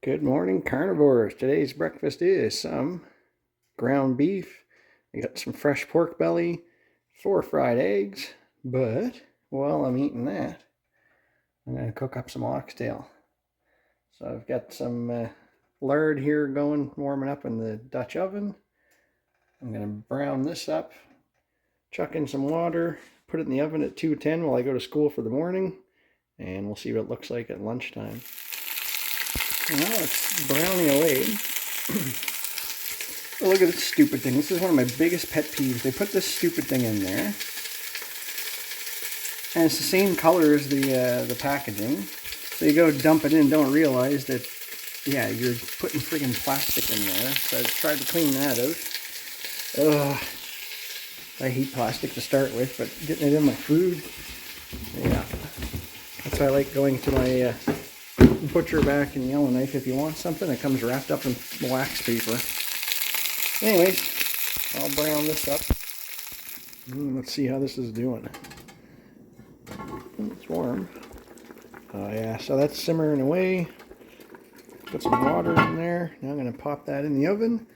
Good morning, carnivores. Today's breakfast is some ground beef. I got some fresh pork belly, 4 fried eggs, but while I'm eating that, I'm going to cook up some oxtail. So I've got some lard here going, warming up in the Dutch oven. I'm going to brown this up, chuck in some water, put it in the oven at 210 while I go to school for the morning, and we'll see what it looks like at lunchtime. Now it's browning away. Oh, look at this stupid thing. This is one of my biggest pet peeves. They put this stupid thing in there. And it's the same color as the packaging. So you go dump it in and don't realize that, yeah, you're putting friggin' plastic in there. So I tried to clean that out. Ugh. I hate plastic to start with, but getting it in my food, yeah. That's why I like going to my butcher back in Yellowknife. If you want something, it comes wrapped up in wax paper. Anyways, I'll brown this up. Let's see how this is doing. It's warm. Oh yeah, so that's simmering away. Put some water in there. Now I'm going to pop that in the oven.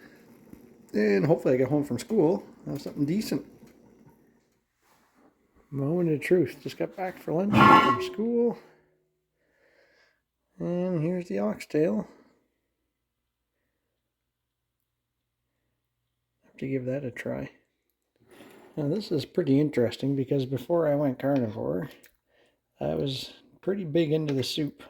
And hopefully I get home from school. Have something decent. Moment of truth. Just got back for lunch from school. And here's the oxtail. Have to give that a try. Now this is pretty interesting because before I went carnivore, I was pretty big into the soup.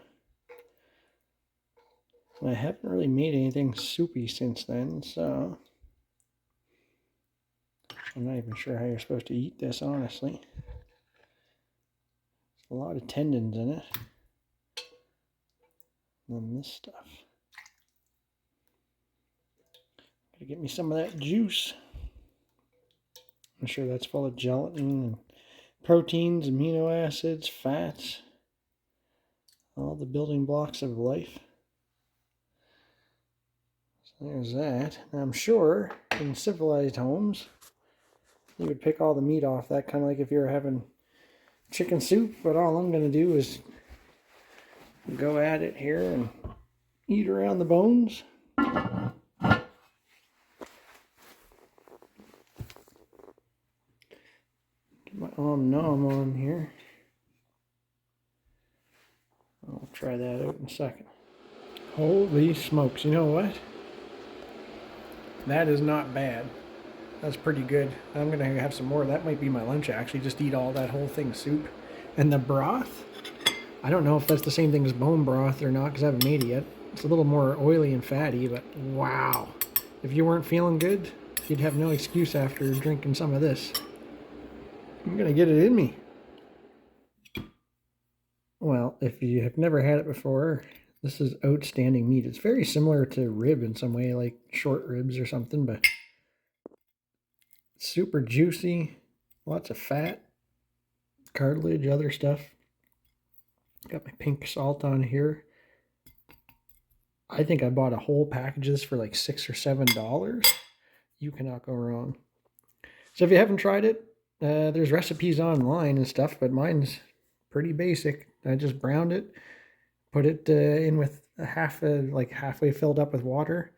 And I haven't really made anything soupy since then, so I'm not even sure how you're supposed to eat this, honestly. There's a lot of tendons in it. And then this stuff. Gotta get me some of that juice. I'm sure that's full of gelatin and proteins, amino acids, fats, all the building blocks of life. So there's that. And I'm sure in civilized homes, you would pick all the meat off that, kind of like if you're having chicken soup, but all I'm going to do is go at it here and eat around the bones. Get my nom on here. I'll try that out in a second. Holy smokes, you know what? That is not bad. That's pretty good. I'm going to have some more. That might be my lunch, actually. Just eat all that whole thing soup. And the broth, I don't know if that's the same thing as bone broth or not because I haven't made it yet. It's a little more oily and fatty, but wow. If you weren't feeling good, you'd have no excuse after drinking some of this. I'm going to get it in me. Well, if you have never had it before, this is outstanding meat. It's very similar to rib in some way, like short ribs or something, but super juicy, lots of fat, cartilage, other stuff. Got my pink salt on here. I think I bought a whole package of this for like $6 or $7. You cannot go wrong. So if you haven't tried it, there's recipes online and stuff, but mine's pretty basic. I just browned it, put it in with halfway filled up with water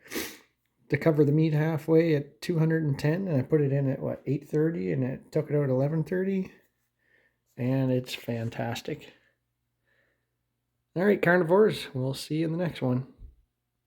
to cover the meat halfway at 210, and I put it in at 8:30, and it took it out at 11:30, and it's fantastic. All right, carnivores, we'll see you in the next one.